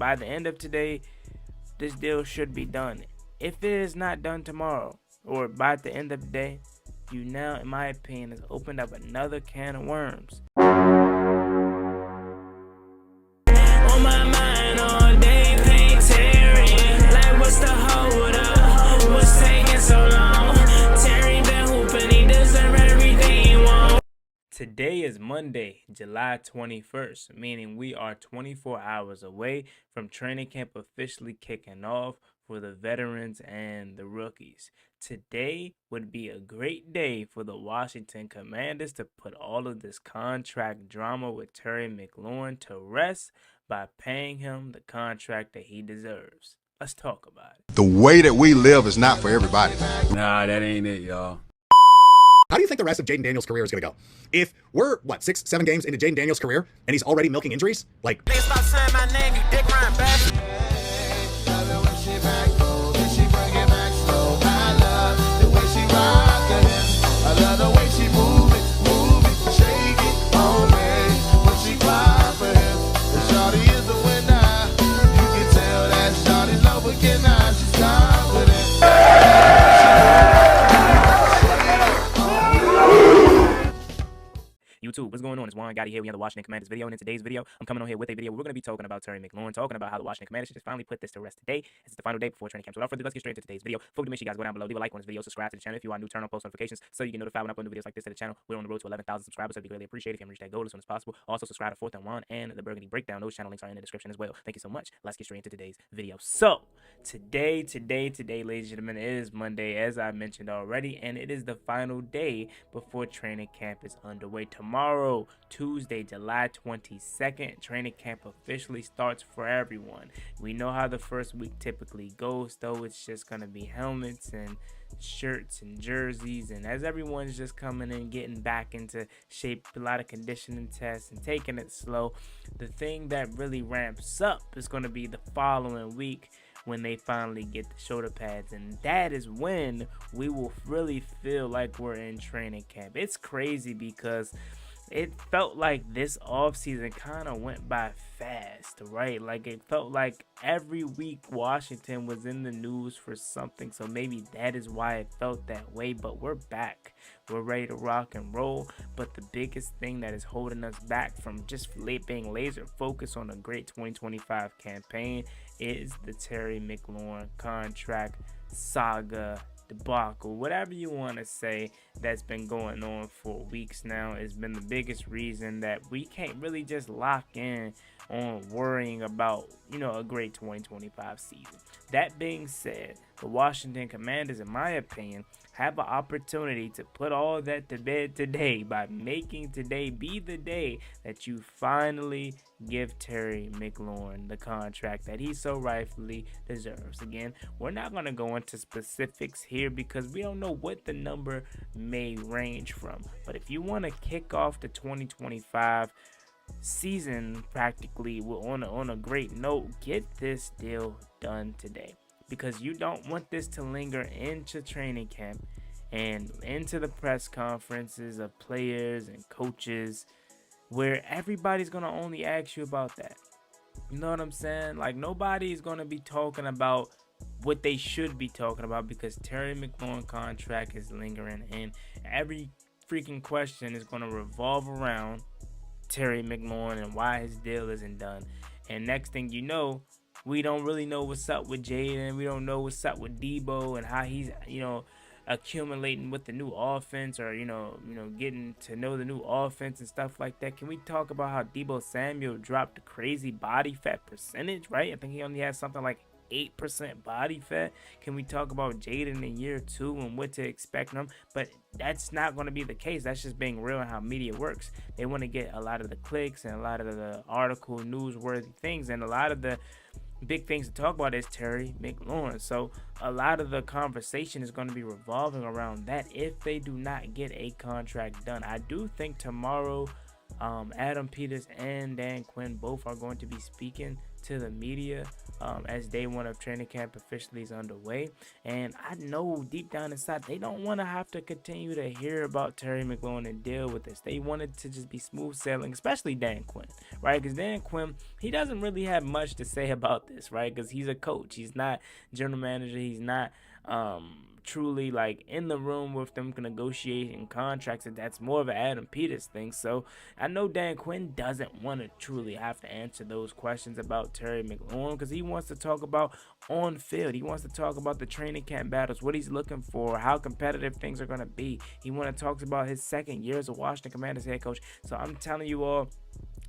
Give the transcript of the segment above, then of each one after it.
by the end of today, this deal should be done. If it is not done tomorrow or by the end of the day, you now, in my opinion, has opened up another can of worms. On my mind all day, pain tearing. Like, what's the hold up? What's taking so long? Terry been hooping, he deserve everything he wants. Today is Monday, July 21st, meaning we are 24 hours away from training camp officially kicking off for the veterans and the rookies. Today would be a great day for the Washington Commanders to put all of this contract drama with Terry Mclaurin to rest by paying him the contract that he deserves. Let's talk about it. The way that we live is not for everybody. Nah, that ain't it, y'all. How do you think the rest of Jaden Daniels' career is going to go? If we're, 6, 7 games into Jaden Daniels' career, and he's already milking injuries? Like, Please stop saying my name, you dick riding bastard. I love the way she move it, shake it on me. When she cry for him, and Shawty is the winner. You can tell that Shawty's love again now, she's confident. YouTube, what's going on? It's Juan Gotti here. We have the Washington Commanders video, and in today's video, I'm coming on here with a video. We're going to be talking about Terry Mclaurin, talking about how the Washington Commanders should just finally put this to rest today. It's the final day before training camp. So without further ado, let's get straight into today's video. Before we make sure you guys go down below, leave a like on this video, subscribe to the channel if you are new, turn on post notifications so you get notified when I upload new videos like this to the channel. We're on the road to 11,000 subscribers, so it'd be greatly appreciated if you can reach that goal as soon as possible. Also, subscribe to Fourth and One and the Burgundy Breakdown. Those channel links are in the description as well. Thank you so much. Let's get straight into today's video. So, today, ladies and gentlemen, it is Monday, as I mentioned already, and it is the final day before training camp is underway. Tomorrow, Tuesday, July 22nd, training camp officially starts for everyone. We know how the first week typically goes, though. It's just going to be helmets and shirts and jerseys, and as everyone's just coming in, getting back into shape, a lot of conditioning tests and taking it slow. The thing that really ramps up is going to be the following week when they finally get the shoulder pads, and that is when we will really feel like we're in training camp. It's crazy because it felt like this offseason kind of went by fast, right? Like, it felt like every week Washington was in the news for something, so maybe that is why it felt that way. But we're back. We're ready to rock and roll. But the biggest thing that is holding us back from just being laser focused on a great 2025 campaign is the Terry Mclaurin contract saga, debacle, whatever you want to say, that's been going on for weeks now. Has been the biggest reason that we can't really just lock in on worrying about, a great 2025 season. That being said, the Washington Commanders, in my opinion, have an opportunity to put all that to bed today by making today be the day that you finally give Terry Mclaurin the contract that he so rightfully deserves. Again, we're not going to go into specifics here because we don't know what the number may range from. But if you want to kick off the 2025 season practically on a great note, get this deal done today, because you don't want this to linger into training camp and into the press conferences of players and coaches, where everybody's going to only ask you about that. You know what I'm saying? Like, nobody's going to be talking about what they should be talking about, because Terry Mclaurin contract is lingering, and every freaking question is going to revolve around Terry Mclaurin and why his deal isn't done. And next thing you know, we don't really know what's up with Jaden. We don't know what's up with Debo and how he's, accumulating with the new offense, or, getting to know the new offense and stuff like that. Can we talk about how Debo Samuel dropped a crazy body fat percentage, right? I think he only has something like 8% body fat. Can we talk about Jaden in year 2 and what to expect from him? But that's not going to be the case. That's just being real and how media works. They want to get a lot of the clicks and a lot of the article newsworthy things, and a lot of the big things to talk about is Terry Mclaurin. So a lot of the conversation is going to be revolving around that if they do not get a contract done. I do think tomorrow Adam Peters and Dan Quinn both are going to be speaking to the media as day one of training camp officially is underway. And I know deep down inside they don't want to have to continue to hear about Terry McLaurin and deal with this. They wanted to just be smooth sailing, especially Dan Quinn, right? Because Dan Quinn, he doesn't really have much to say about this, right? Because he's a coach. He's not general manager. He's not truly like in the room with them negotiating contracts, and that's more of an Adam Peters thing. So I know Dan Quinn doesn't want to truly have to answer those questions about Terry McLaurin, because he wants to talk about on field. He wants to talk about the training camp battles, what he's looking for, how competitive things are going to be. He wants to talk about his second year as a Washington Commanders head coach. So I'm telling you all,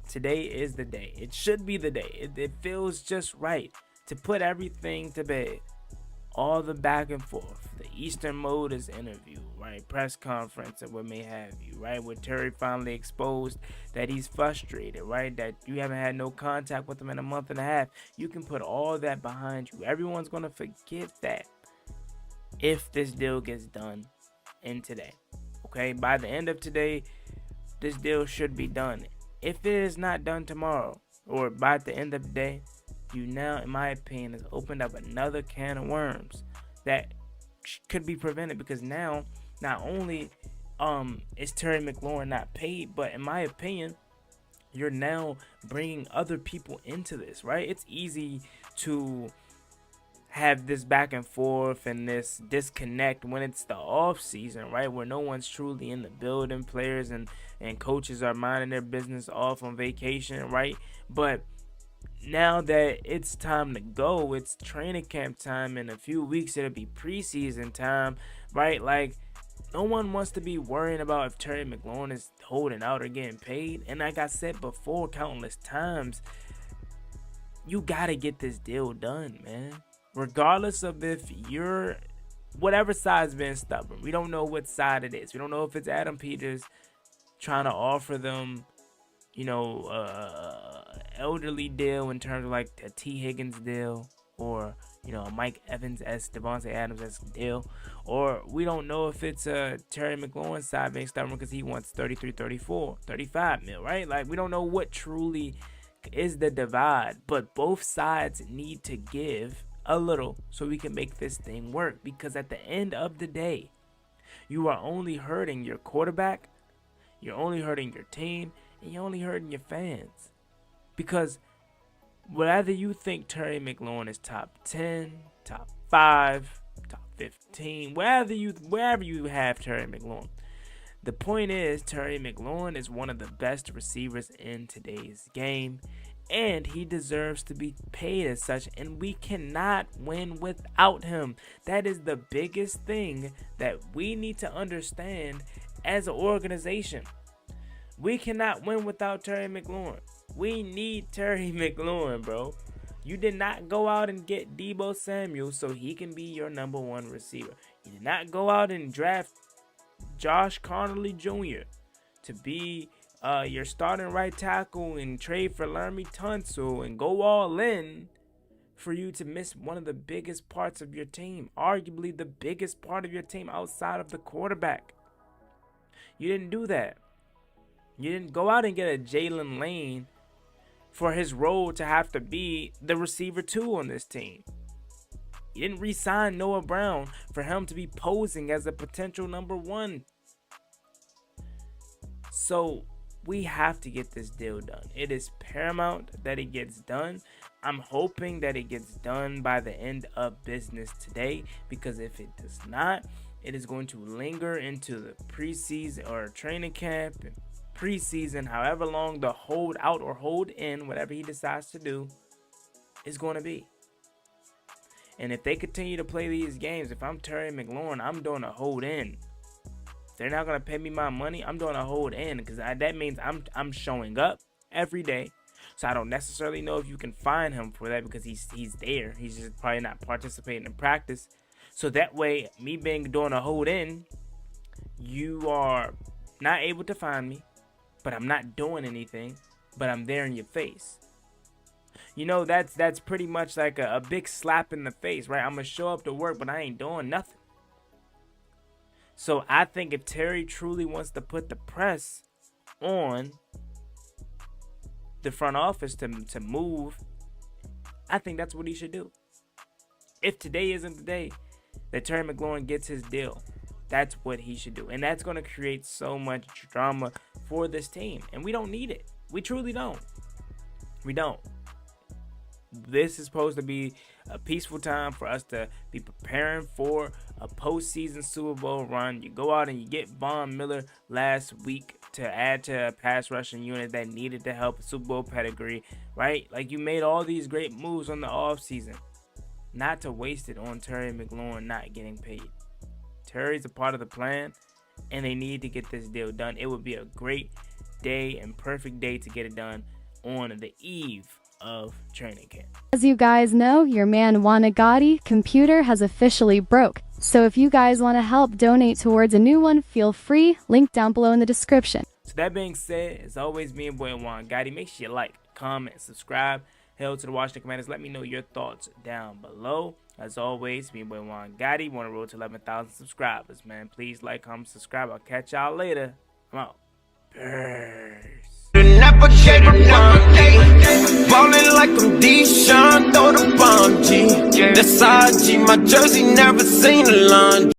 today is the day. It should be the day. It feels just right to put everything to bed. All the back and forth, the Eastern Motors interview, right? Press conference and what may have you, right? Where Terry finally exposed that he's frustrated, right? That you haven't had no contact with him in a month and a half. You can put all that behind you. Everyone's going to forget that if this deal gets done in today, okay? By the end of today, this deal should be done. If it is not done tomorrow or by the end of the day, you now, in my opinion, has opened up another can of worms that could be prevented, because now not only is Terry McLaurin not paid, but in my opinion, you're now bringing other people into this, right? It's easy to have this back and forth and this disconnect when it's the off season, right? Where no one's truly in the building, players and coaches are minding their business off on vacation, right? But now that it's time to go, it's training camp time. In a few weeks, it'll be preseason time, right? Like, no one wants to be worrying about if Terry McLaurin is holding out or getting paid. And like I said before countless times, you got to get this deal done, man. Regardless of if you're whatever side's been stubborn. We don't know what side it is. We don't know if it's Adam Peters trying to offer them, elderly deal in terms of like a T. Higgins deal, or Mike Evans-esque, Devontae Adams-esque deal, or we don't know if it's a Terry McLaurin side being stubborn because he wants 33, 34, 35 mil, right? Like, we don't know what truly is the divide, but both sides need to give a little so we can make this thing work, because at the end of the day, you are only hurting your quarterback, you're only hurting your team, and you're only hurting your fans. Because whether you think Terry McLaurin is top 10, top 5, top 15, wherever you have Terry McLaurin, the point is Terry McLaurin is one of the best receivers in today's game, and he deserves to be paid as such, and we cannot win without him. That is the biggest thing that we need to understand as an organization. We cannot win without Terry McLaurin. We need Terry McLaurin, bro. You did not go out and get Deebo Samuel so he can be your number one receiver. You did not go out and draft Josh Connolly Jr. to be your starting right tackle and trade for Laramie Tunsil and go all in for you to miss one of the biggest parts of your team. Arguably the biggest part of your team outside of the quarterback. You didn't do that. You didn't go out and get a Jalen Lane for his role to have to be the receiver 2 on this team. You didn't re-sign Noah Brown for him to be posing as a potential number 1. So we have to get this deal done. It is paramount that it gets done. I'm hoping that it gets done by the end of business today, because if it does not, it is going to linger into the preseason or training camp and preseason, however long the hold out or hold in, whatever he decides to do, is going to be. And if they continue to play these games, if I'm Terry McLaurin, I'm doing a hold in. If they're not going to pay me my money, I'm doing a hold in, because that means I'm showing up every day. So I don't necessarily know if you can find him for that, because he's there. He's just probably not participating in practice. So that way, me doing a hold in, you are not able to find me, but I'm not doing anything, but I'm there in your face. That's pretty much like a big slap in the face, right? I'm going to show up to work, but I ain't doing nothing. So I think if Terry truly wants to put the press on the front office to move I think that's what he should do. If today isn't the day that Terry McLaurin gets his deal, that's what he should do. And that's going to create so much drama for this team. And we don't need it. We truly don't. We don't. This is supposed to be a peaceful time for us to be preparing for a postseason Super Bowl run. You go out and you get Von Miller last week to add to a pass rushing unit that needed to help Super Bowl pedigree, right? Like, you made all these great moves on the offseason, not to waste it on Terry McLaurin not getting paid. Terry's a part of the plan, and they need to get this deal done. It would be a great day and perfect day to get it done on the eve of training camp. As you guys know, your man Wanagati computer has officially broke. So if you guys want to help donate towards a new one, feel free. Link down below in the description. So that being said, as always, me and boy Wanagati, make sure you like, comment, subscribe. Hell to the Washington Commanders. Let me know your thoughts down below. As always, me and boy Wanagati want to roll to 11,000 subscribers, man. Please like, comment, subscribe. I'll catch y'all later. I'm out. Peace. Ballin' like I'm D-Sean, throw the bomb, G. That's IG, my jersey never seen a laundry.